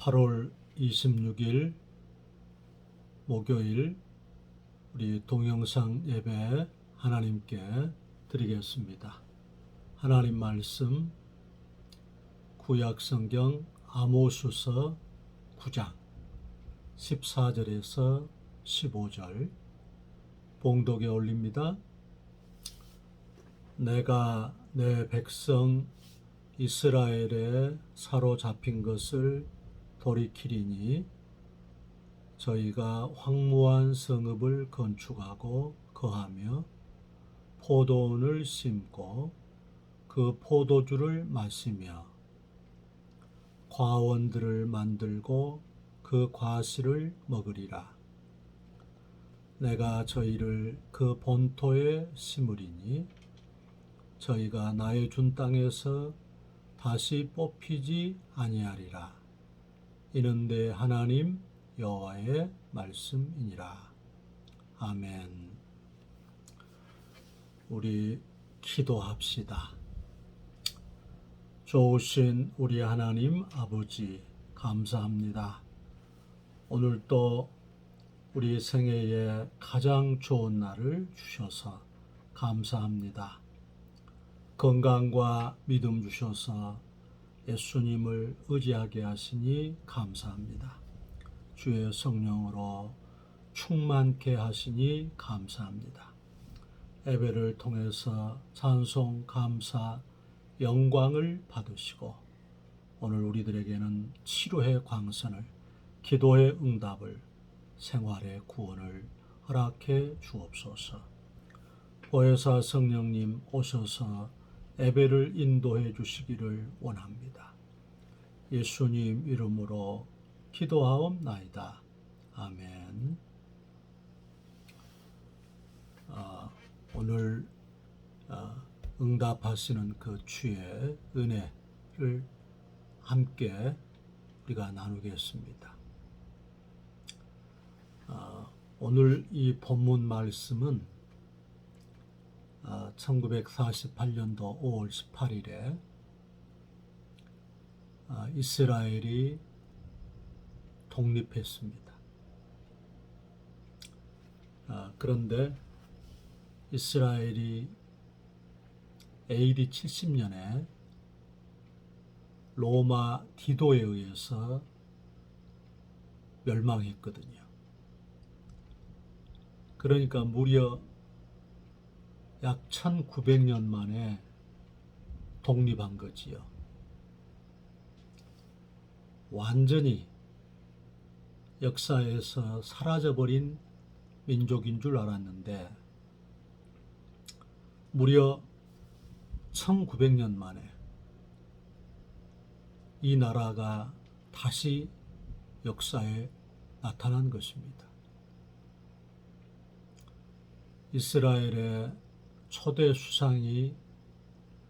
8월 26일 목요일 우리 동영상 예배 하나님께 드리겠습니다. 하나님 말씀 구약성경 아모스서 9장 14절에서 15절 봉독에 올립니다. 내가 내 백성 이스라엘에 사로잡힌 것을 돌이키리니 저희가 황무한 성읍을 건축하고 거하며 포도원을 심고 그 포도주를 마시며 과원들을 만들고 그 과실을 먹으리라. 내가 저희를 그 본토에 심으리니 저희가 나의 준 땅에서 다시 뽑히지 아니하리라. 이는 내 하나님 여호와의 말씀이니라. 아멘. 우리 기도합시다. 좋으신 우리 하나님 아버지 감사합니다. 오늘 또 우리 생애에 가장 좋은 날을 주셔서 감사합니다. 건강과 믿음 주셔서 예수님을 의지하게 하시니 감사합니다. 주의 성령으로 충만케 하시니 감사합니다. 예배를 통해서 찬송, 감사, 영광을 받으시고 오늘 우리들에게는 치료의 광선을, 기도의 응답을, 생활의 구원을 허락해 주옵소서. 보혜사 성령님 오셔서 예배를 인도해 주시기를 원합니다. 예수님 이름으로 기도하옵나이다. 아멘. 오늘 응답하시는 그 주의 은혜를 함께 우리가 나누겠습니다. 오늘 이 본문 말씀은 1948년도 5월 18일에 이스라엘이 독립했습니다. 그런데 이스라엘이 AD 70년에 로마 디도에 의해서 멸망했거든요. 그러니까 무려 약 1900년 만에 독립한 거지요. 완전히 역사에서 사라져버린 민족인 줄 알았는데 무려 1900년 만에 이 나라가 다시 역사에 나타난 것입니다. 이스라엘의 초대 수상이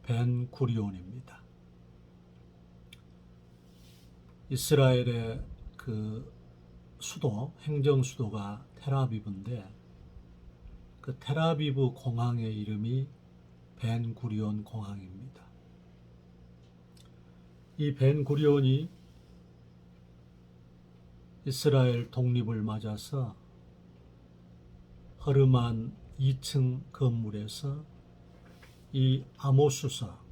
벤 구리온입니다. 이스라엘의 그 수도, 행정 수도가 텔아비브인데 그 텔아비브 공항의 이름이 벤 구리온 공항입니다. 이 벤 구리온이 이스라엘 독립을 맞아서 허름한 2층 건물에서 이 아모스서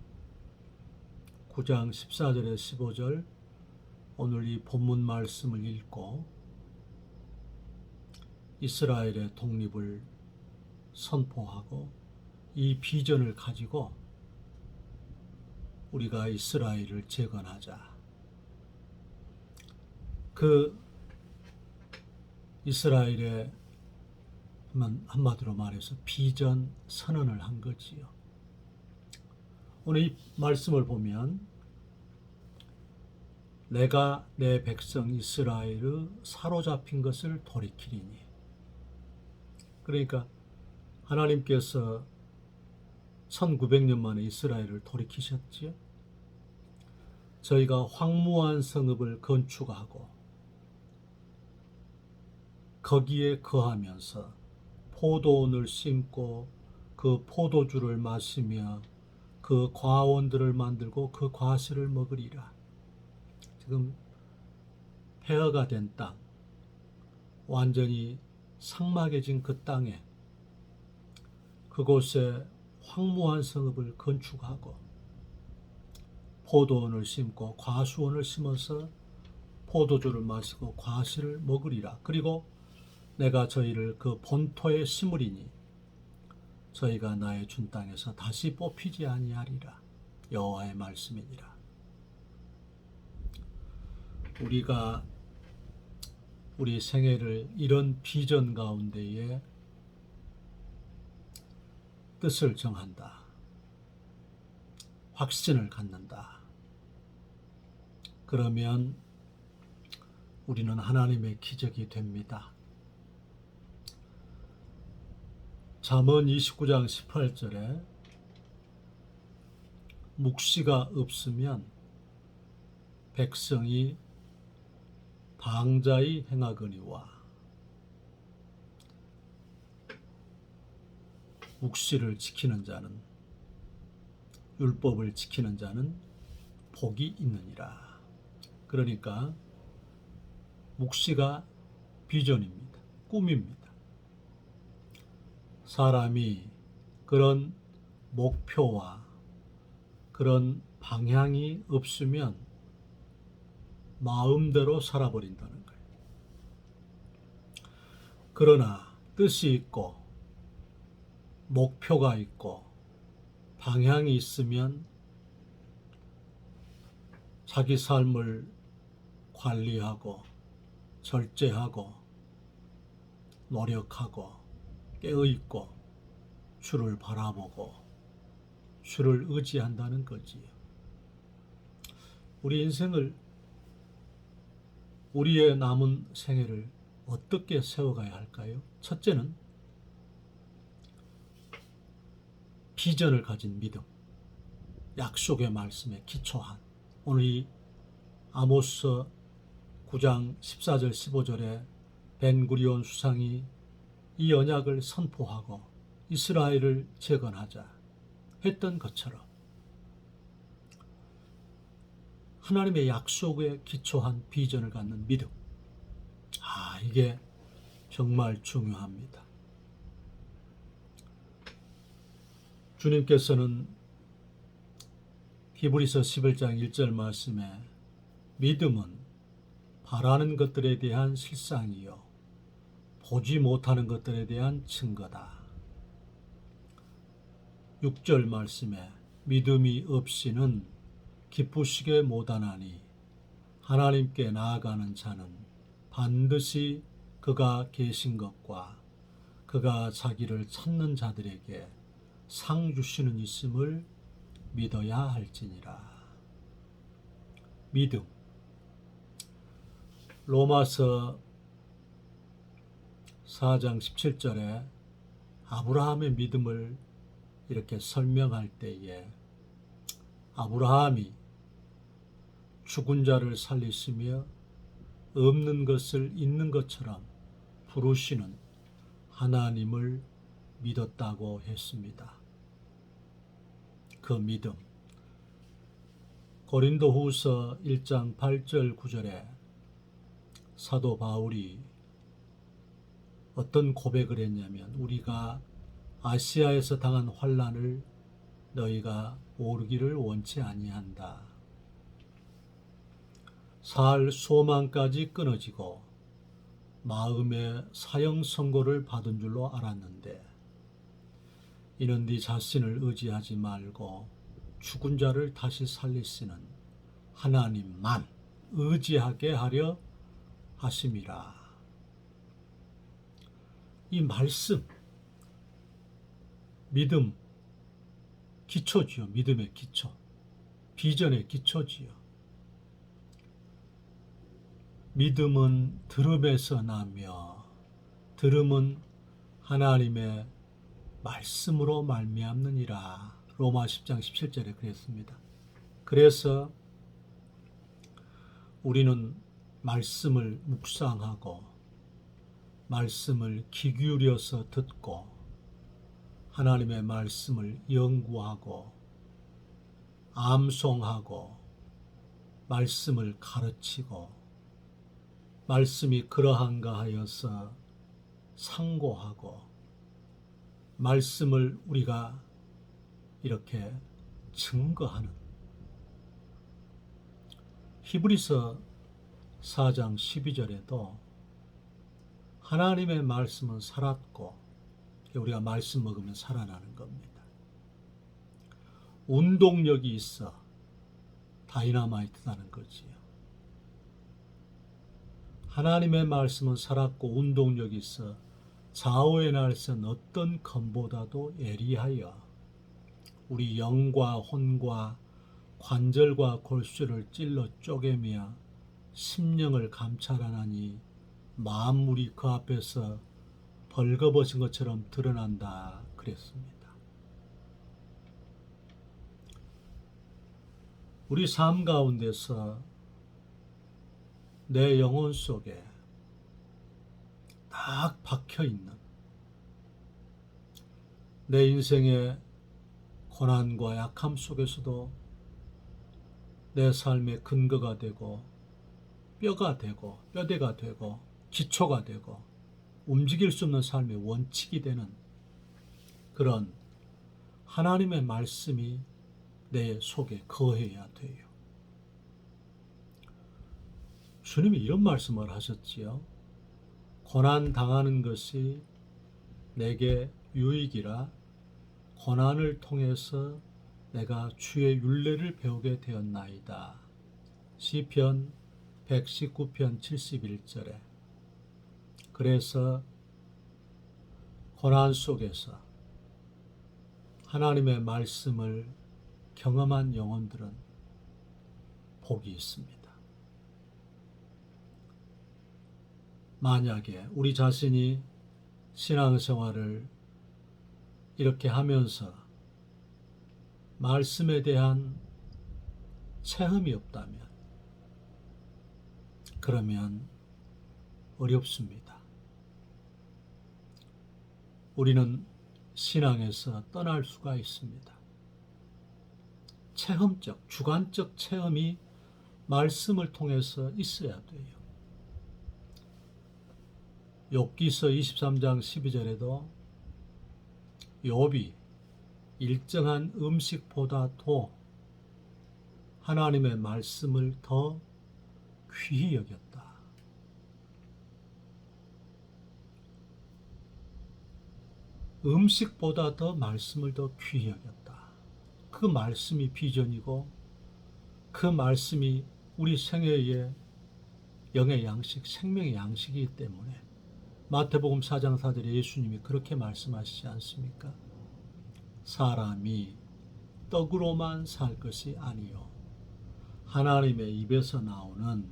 9장 14절에 15절 오늘 이 본문 말씀을 읽고 이스라엘의 독립을 선포하고 이 비전을 가지고 우리가 이스라엘을 재건하자. 그 이스라엘의 한마디로 말해서 비전 선언을 한 거지요. 오늘 이 말씀을 보면 내가 내 백성 이스라엘의 사로잡힌 것을 돌이키리니, 그러니까 하나님께서 1900년 만에 이스라엘을 돌이키셨지요. 저희가 황무한 성읍을 건축하고 거기에 거하면서 포도원을 심고 그 포도주를 마시며 그 과원들을 만들고 그 과실을 먹으리라. 지금 폐허가 된 땅, 완전히 삭막해진 그 땅에 그곳에 황무한 성읍을 건축하고 포도원을 심고 과수원을 심어서 포도주를 마시고 과실을 먹으리라. 그리고 내가 저희를 그 본토에 심으리니 저희가 나의 준 땅에서 다시 뽑히지 아니하리라. 여호와의 말씀이니라. 우리가 우리 생애를 이런 비전 가운데에 뜻을 정한다. 확신을 갖는다. 그러면 우리는 하나님의 기적이 됩니다. 잠언 29장 18절에 묵시가 없으면 백성이 방자히 행하거니와 묵시를 지키는 자는 율법을 지키는 자는 복이 있느니라. 그러니까 묵시가 비전입니다. 꿈입니다. 사람이 그런 목표와 그런 방향이 없으면 마음대로 살아버린다는 거예요. 그러나 뜻이 있고 목표가 있고 방향이 있으면 자기 삶을 관리하고 절제하고 노력하고 깨어있고 주를 바라보고 주를 의지한다는 거지요. 우리 인생을, 우리의 남은 생애를 어떻게 세워가야 할까요? 첫째는 비전을 가진 믿음, 약속의 말씀에 기초한, 오늘 이 아모스 9장 14절 15절에 벤구리온 수상이 이 언약을 선포하고 이스라엘을 재건하자 했던 것처럼 하나님의 약속에 기초한 비전을 갖는 믿음, 이게 정말 중요합니다. 주님께서는 히브리서 11장 1절 말씀에 믿음은 바라는 것들에 대한 실상이요 보지 못하는 것들에 대한 증거다. 6절 말씀에 믿음이 없이는 기쁘시게 못하나니 하나님께 나아가는 자는 반드시 그가 계신 것과 그가 자기를 찾는 자들에게 상 주시는 있음을 믿어야 할지니라. 믿음. 로마서 4장 17절에 아브라함의 믿음을 이렇게 설명할 때에 아브라함이 죽은 자를 살리시며 없는 것을 있는 것처럼 부르시는 하나님을 믿었다고 했습니다. 그 믿음. 고린도후서 1장 8절 9절에 사도 바울이 어떤 고백을 했냐면 우리가 아시아에서 당한 환난을 너희가 모르기를 원치 아니한다. 살 소망까지 끊어지고 마음의 사형 선고를 받은 줄로 알았는데 이는 네 자신을 의지하지 말고 죽은 자를 다시 살리시는 하나님만 의지하게 하려 하심이라. 이 말씀, 믿음, 기초지요. 믿음의 기초, 비전의 기초지요. 믿음은 들음에서 나며 들음은 하나님의 말씀으로 말미암느니라. 로마 10장 17절에 그랬습니다. 그래서 우리는 말씀을 묵상하고 말씀을 귀 기울여서 듣고 하나님의 말씀을 연구하고 암송하고 말씀을 가르치고 말씀이 그러한가 하여서 상고하고 말씀을 우리가 이렇게 증거하는 히브리서 4장 12절에도 하나님의 말씀은 살았고 우리가 말씀 먹으면 살아나는 겁니다. 운동력이 있어 다이너마이트라는 거지요. 하나님의 말씀은 살았고 운동력이 있어 좌우의 날선 어떤 검보다도 예리하여 우리 영과 혼과 관절과 골수를 찔러 쪼개며 심령을 감찰하나니 만물이 그 앞에서 벌거벗은 것처럼 드러난다 그랬습니다. 우리 삶 가운데서 내 영혼 속에 딱 박혀있는 내 인생의 고난과 약함 속에서도 내 삶의 근거가 되고 뼈가 되고 뼈대가 되고 기초가 되고 움직일 수 없는 삶의 원칙이 되는 그런 하나님의 말씀이 내 속에 거해야 돼요. 주님이 이런 말씀을 하셨지요. 고난 당하는 것이 내게 유익이라 고난을 통해서 내가 주의 율례를 배우게 되었나이다. 시편 119편 71절에 그래서 고난 속에서 하나님의 말씀을 경험한 영혼들은 복이 있습니다. 만약에 우리 자신이 신앙생활을 이렇게 하면서 말씀에 대한 체험이 없다면 그러면 어렵습니다. 우리는 신앙에서 떠날 수가 있습니다. 체험적, 주관적 체험이 말씀을 통해서 있어야 돼요. 욥기서 23장 12절에도 욥이 일정한 음식보다도 하나님의 말씀을 더 귀히 여겼다. 음식보다 더 말씀을 더 귀히 여겼다. 그 말씀이 비전이고 그 말씀이 우리 생애의 영의 양식, 생명의 양식이기 때문에 마태복음 4장 4절에 예수님이 그렇게 말씀하시지 않습니까? 사람이 떡으로만 살 것이 아니요 하나님의 입에서 나오는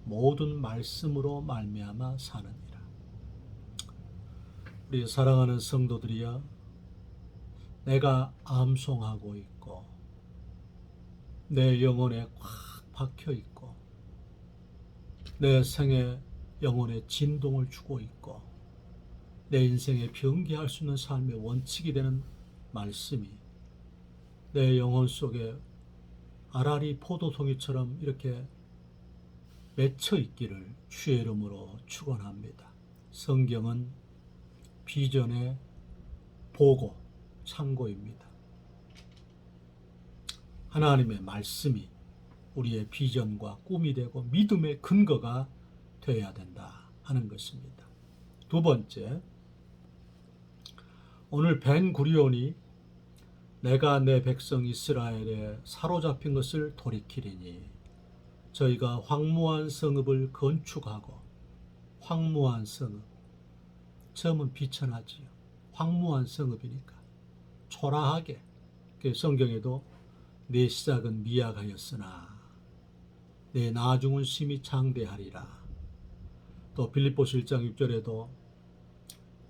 모든 말씀으로 말미암아 사느니라. 우리 사랑하는 성도들이여, 내가 암송하고 있고 내 영혼에 꽉 박혀 있고 내 생에 영혼에 진동을 주고 있고 내 인생에 변개할 수 있는 삶의 원칙이 되는 말씀이 내 영혼 속에 아라리 포도송이처럼 이렇게 맺혀 있기를 주의 이름으로 축원합니다. 성경은 비전의 보고, 참고입니다. 하나님의 말씀이 우리의 비전과 꿈이 되고 믿음의 근거가 되어야 된다 하는 것입니다. 두 번째, 오늘 벤구리온이 내가 내 백성 이스라엘에 사로잡힌 것을 돌이키리니 저희가 황무한 성읍을 건축하고, 황무한 성읍, 처음은 비천하지요. 황무한 성읍이니까 초라하게. 성경에도 내 시작은 미약하였으나 내 나중은 심히 장대하리라. 또 빌립보서 1장 6절에도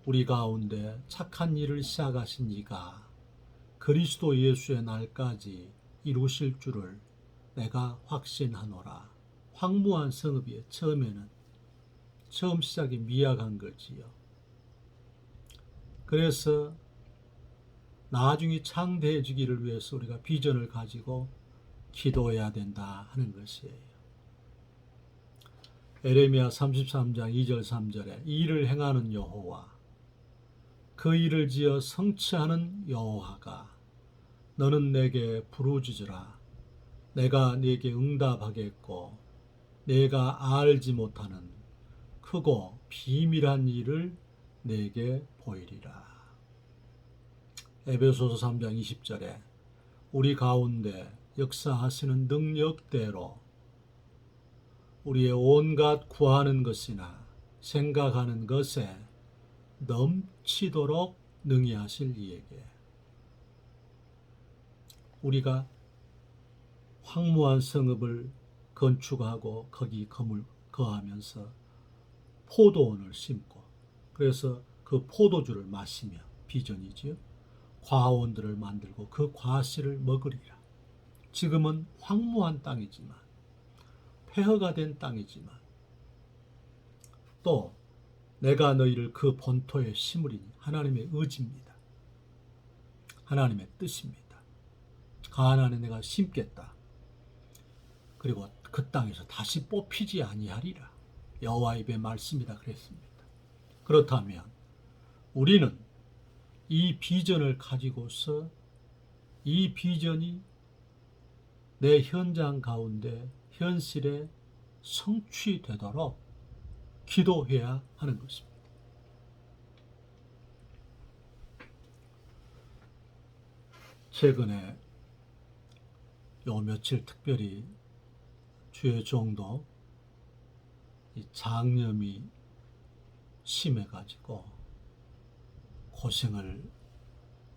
우리 가운데 착한 일을 시작하신 이가 그리스도 예수의 날까지 이루실 줄을 내가 확신하노라. 황무한 성읍이에요. 처음 시작이 미약한 거지요. 그래서 나중에 창대해지기를 위해서 우리가 비전을 가지고 기도해야 된다 하는 것이에요. 에레미야 33장 2절 3절에 이 일을 행하는 여호와 그 일을 지어 성취하는 여호와가 너는 내게 부르짖으라 내가 네게 응답하겠고 내가 알지 못하는 크고 비밀한 일을 내게 보이리라. 에베소서 3장 20절에 우리 가운데 역사하시는 능력대로 우리의 온갖 구하는 것이나 생각하는 것에 넘치도록 능히 하실 이에게 우리가 황무한 성읍을 건축하고 거기 거하면서 포도원을 심고 그래서 그 포도주를 마시며 비전이지요. 과원들을 만들고 그 과실을 먹으리라. 지금은 황무한 땅이지만 폐허가 된 땅이지만 또 내가 너희를 그 본토에 심으리니 하나님의 의지입니다. 하나님의 뜻입니다. 가나안에 내가 심겠다. 그리고 그 땅에서 다시 뽑히지 아니하리라. 여호와 입의 말씀이다 그랬습니다. 그렇다면 우리는 이 비전을 가지고서 이 비전이 내 현장 가운데 현실에 성취되도록 기도해야 하는 것입니다. 최근에 요 며칠 특별히 주의 종도 이 장염이 심해가지고 고생을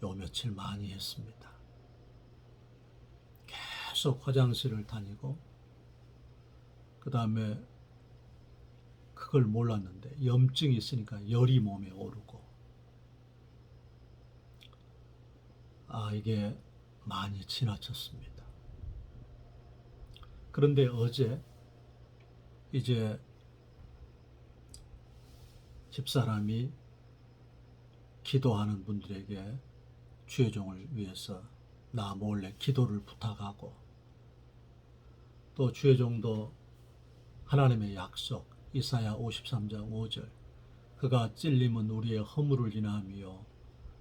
요 며칠 많이 했습니다. 계속 화장실을 다니고 그 다음에 그걸 몰랐는데 염증이 있으니까 열이 몸에 오르고 이게 많이 지나쳤습니다. 그런데 어제 이제 집사람이 기도하는 분들에게 주의 종을 위해서 나 몰래 기도를 부탁하고 또 주의 종도 하나님의 약속 이사야 53장 5절 그가 찔림은 우리의 허물을 인하며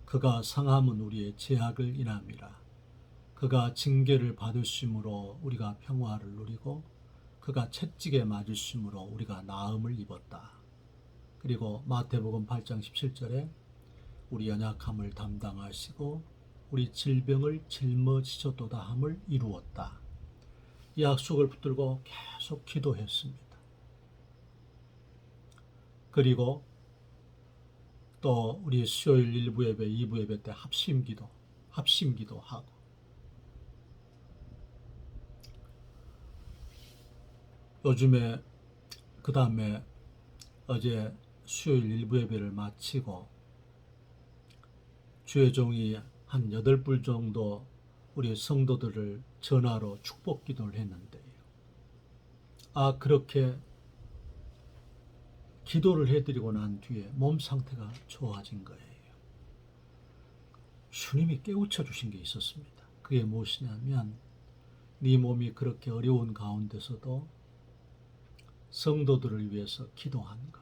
그가 상함은 우리의 죄악을 인함이라 그가 징계를 받으심으로 우리가 평화를 누리고 그가 채찍에 맞으심으로 우리가 나음을 입었다. 그리고 마태복음 8장 17절에 우리 연약함을 담당하시고 우리 질병을 짊어지셨도다 함을 이루었다. 이 약속을 붙들고 계속 기도했습니다. 그리고 또 우리 수요일 1부 예배, 2부 예배 때 합심기도하고 요즘에 그 다음에 어제 수요일 1부 예배를 마치고 주의 종이 한 8불 정도 우리 성도들을 전화로 축복 기도를 했는데요. 그렇게 기도를 해드리고 난 뒤에 몸 상태가 좋아진 거예요. 주님이 깨우쳐 주신 게 있었습니다. 그게 무엇이냐면 네 몸이 그렇게 어려운 가운데서도 성도들을 위해서 기도하는 것.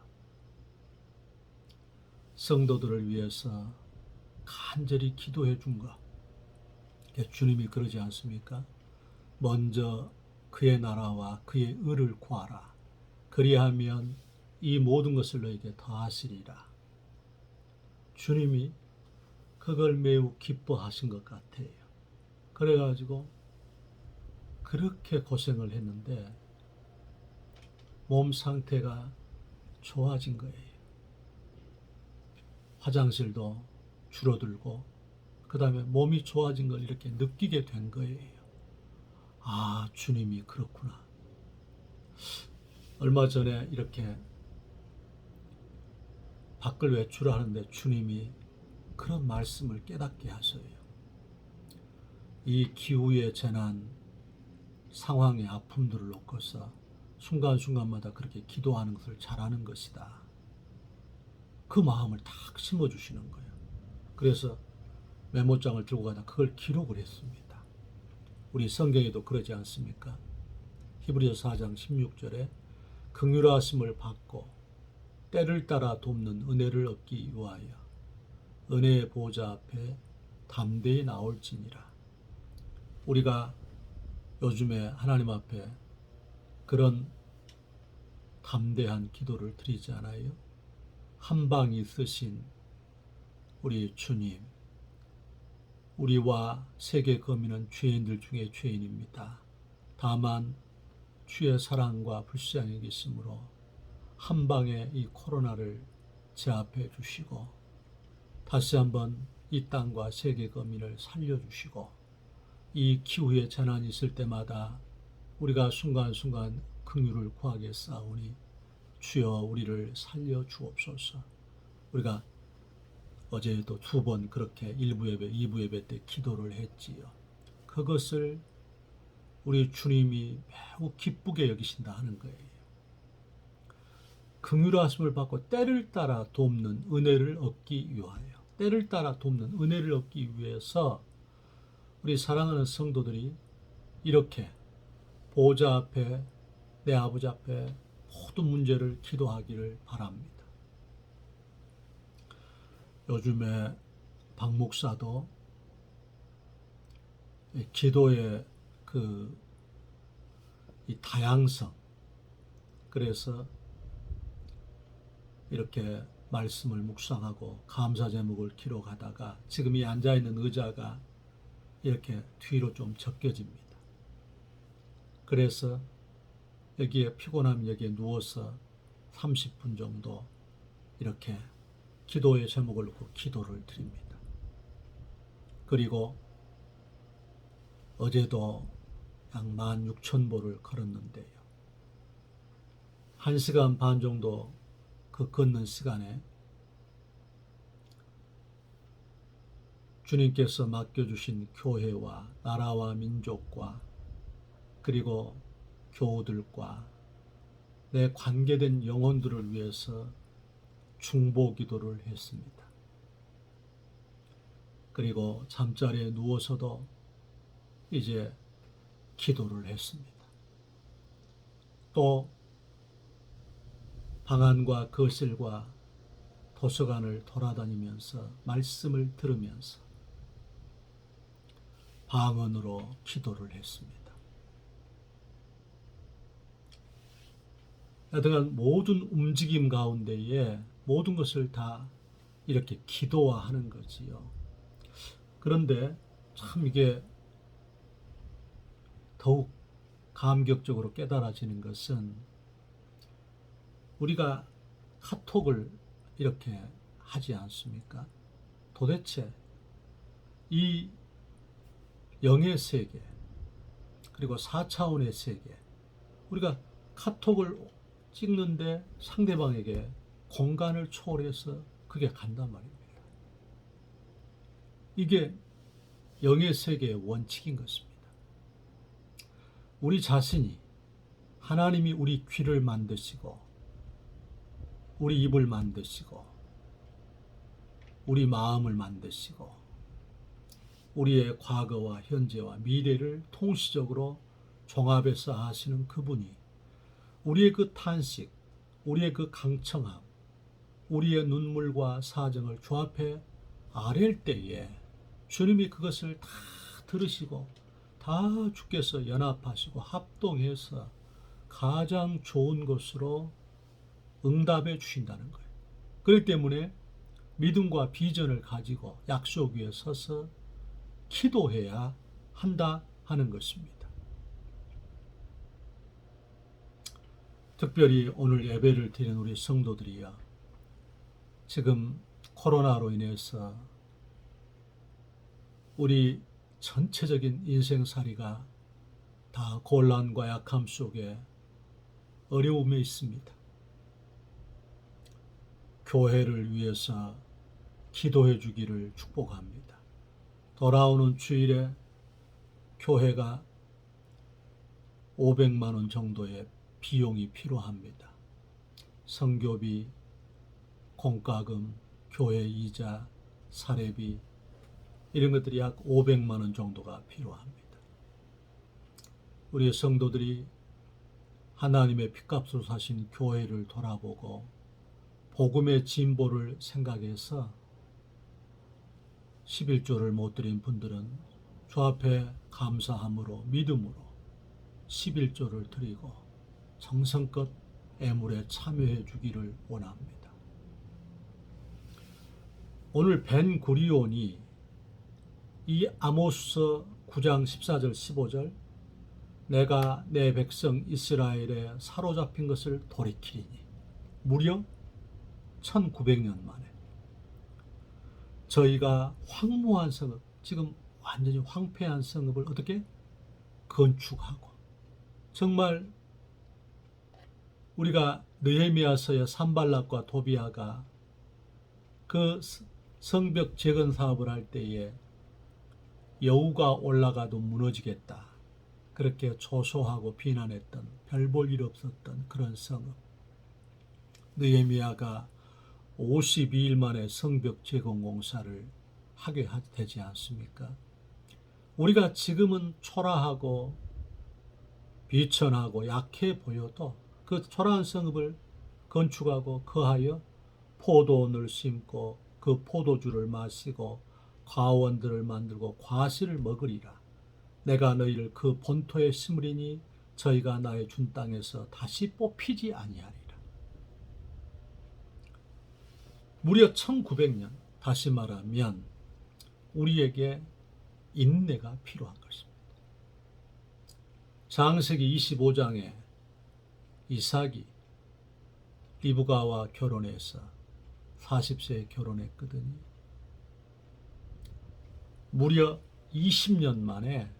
성도들을 위해서 간절히 기도해 준 것. 주님이 그러지 않습니까? 먼저 그의 나라와 그의 의를 구하라. 그리하면 이 모든 것을 너에게 더하시리라. 주님이 그걸 매우 기뻐하신 것 같아요. 그래가지고 그렇게 고생을 했는데 몸 상태가 좋아진 거예요. 화장실도 줄어들고 그 다음에 몸이 좋아진 걸 이렇게 느끼게 된 거예요. 주님이 그렇구나. 얼마 전에 이렇게 밖을 외출하는데 주님이 그런 말씀을 깨닫게 하셔요. 이 기후의 재난 상황의 아픔들을 놓고서 순간순간마다 그렇게 기도하는 것을 잘하는 것이다. 그 마음을 탁 심어주시는 거예요. 그래서 메모장을 들고 가다 그걸 기록을 했습니다. 우리 성경에도 그러지 않습니까? 히브리서 4장 16절에 긍휼하심을 받고 때를 따라 돕는 은혜를 얻기 위하여 은혜의 보좌 앞에 담대히 나올지니라. 우리가 요즘에 하나님 앞에 그런 담대한 기도를 드리지 않아요? 한방 있으신 우리 주님, 우리와 세계 거민은 죄인들 중에 죄인입니다. 다만 주의 사랑과 불쌍히 계심으로 한방에 이 코로나를 제압해 주시고 다시 한번 이 땅과 세계 거민을 살려주시고 이 기후의 재난이 있을 때마다 우리가 순간순간 긍휼을 구하겠사오니 주여 우리를 살려 주옵소서. 우리가 어제도 2번 그렇게 1부 예배, 2부 예배 때 기도를 했지요. 그것을 우리 주님이 매우 기쁘게 여기신다 하는 거예요. 긍휼하심을 받고 때를 따라 돕는 은혜를 얻기 위하여, 때를 따라 돕는 은혜를 얻기 위해서 우리 사랑하는 성도들이 이렇게 보좌 앞에, 내 아버지 앞에 모든 문제를 기도하기를 바랍니다. 요즘에 박 목사도 기도의 이 다양성, 그래서 이렇게 말씀을 묵상하고 감사 제목을 기록하다가 지금 이 앉아있는 의자가 이렇게 뒤로 좀 접겨집니다. 그래서 여기에 피곤하면 여기에 누워서 30분 정도 이렇게 기도의 제목을 놓고 기도를 드립니다. 그리고 어제도 약 16,000보를 걸었는데요. 1시간 반 정도 그 걷는 시간에 주님께서 맡겨주신 교회와 나라와 민족과 그리고 교우들과 내 관계된 영혼들을 위해서 중보 기도를 했습니다. 그리고 잠자리에 누워서도 이제 기도를 했습니다. 또 방안과 거실과 도서관을 돌아다니면서 말씀을 들으면서 방언으로 기도를 했습니다. 여하튼 모든 움직임 가운데에 모든 것을 다 이렇게 기도화하는 거지요. 그런데 참 이게 더욱 감격적으로 깨달아지는 것은 우리가 카톡을 이렇게 하지 않습니까? 도대체 이 영의 세계 그리고 4차원의 세계, 우리가 카톡을 찍는데 상대방에게 공간을 초월해서 그게 간단 말입니다. 이게 영의 세계의 원칙인 것입니다. 우리 자신이, 하나님이 우리 귀를 만드시고 우리 입을 만드시고 우리 마음을 만드시고 우리의 과거와 현재와 미래를 통시적으로 종합해서 하시는 그분이 우리의 그 탄식, 우리의 그 강청함, 우리의 눈물과 사정을 주 앞에 아랠 때에 주님이 그것을 다 들으시고 다 주께서 연합하시고 합동해서 가장 좋은 것으로 응답해 주신다는 거예요. 그렇기 때문에 믿음과 비전을 가지고 약속 위에 서서 기도해야 한다 하는 것입니다. 특별히 오늘 예배를 드리는 우리 성도들이요, 지금 코로나로 인해서 우리 전체적인 인생살이가 다 곤란과 약함 속에 어려움에 있습니다. 교회를 위해서 기도해 주기를 축복합니다. 돌아오는 주일에 교회가 500만 원 정도의 비용이 필요합니다. 선교비, 공과금, 교회 이자, 사례비, 이런 것들이 약 500만 원 정도가 필요합니다. 우리 성도들이 하나님의 핏값으로 사신 교회를 돌아보고 복음의 진보를 생각해서 11조를 못 드린 분들은 주 앞에 감사함으로 믿음으로 11조를 드리고 정성껏 애물에 참여해 주기를 원합니다. 오늘 벤구리온이 이 아모스서 9장 14절 15절 내가 내 백성 이스라엘에 사로잡힌 것을 돌이키리니 무려 1900년 만에 저희가 황무한 성읍, 지금 완전히 황폐한 성읍을 어떻게 건축하고, 정말 우리가 느헤미야서의 산발락과 도비아가 그 성벽 재건 사업을 할 때에 여우가 올라가도 무너지겠다, 그렇게 조소하고 비난했던, 별 볼 일 없었던 그런 성읍, 느헤미야가 52일 만에 성벽 재건 공사를 하게 되지 않습니까? 우리가 지금은 초라하고 비천하고 약해 보여도 그 초라한 성읍을 건축하고 거하여 포도원을 심고 그 포도주를 마시고 과원들을 만들고 과실을 먹으리라. 내가 너희를 그 본토에 심으리니 저희가 나의 준 땅에서 다시 뽑히지 아니하리라. 무려 1900년, 다시 말하면 우리에게 인내가 필요한 것입니다. 창세기 25장에 이삭이 리브가와 결혼해서 40세에 결혼했거든요. 무려 20년 만에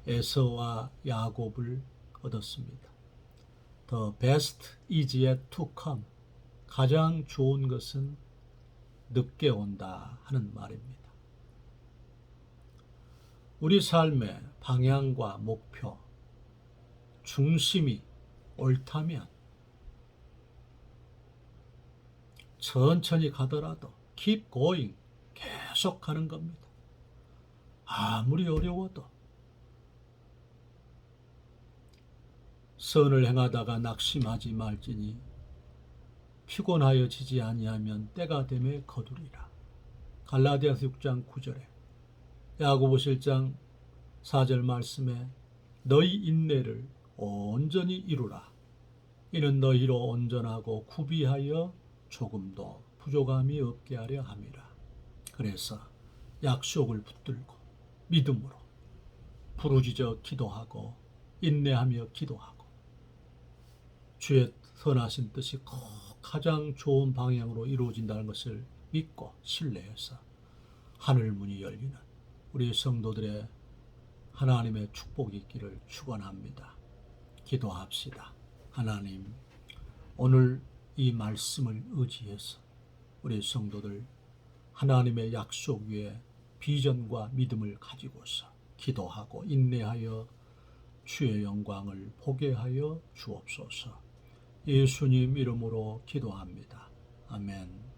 에서와 야곱을 얻었습니다. The best is yet to come. 가장 좋은 것은 늦게 온다 하는 말입니다. 우리 삶의 방향과 목표, 중심이 옳다면 천천히 가더라도 keep going, 계속 가는 겁니다. 아무리 어려워도 선을 행하다가 낙심하지 말지니 피곤하여 지지 아니하면 때가 되매 거두리라. 갈라디아서 6장 9절에, 야고보서 1장 4절 말씀에 너희 인내를 온전히 이루라. 이는 너희로 온전하고 구비하여 조금도 부족함이 없게 하려 함이라. 그래서 약속을 붙들고 믿음으로 부르짖어 기도하고 인내하며 기도하고 주의 선하신 뜻이 꼭 가장 좋은 방향으로 이루어진다는 것을 믿고 신뢰해서 하늘 문이 열리는 우리 성도들의 하나님의 축복이 있기를 축원합니다. 기도합시다. 하나님, 오늘 이 말씀을 의지해서 우리 성도들 하나님의 약속 위에 비전과 믿음을 가지고서 기도하고 인내하여 주의 영광을 보게 하여 주옵소서. 예수님 이름으로 기도합니다. 아멘.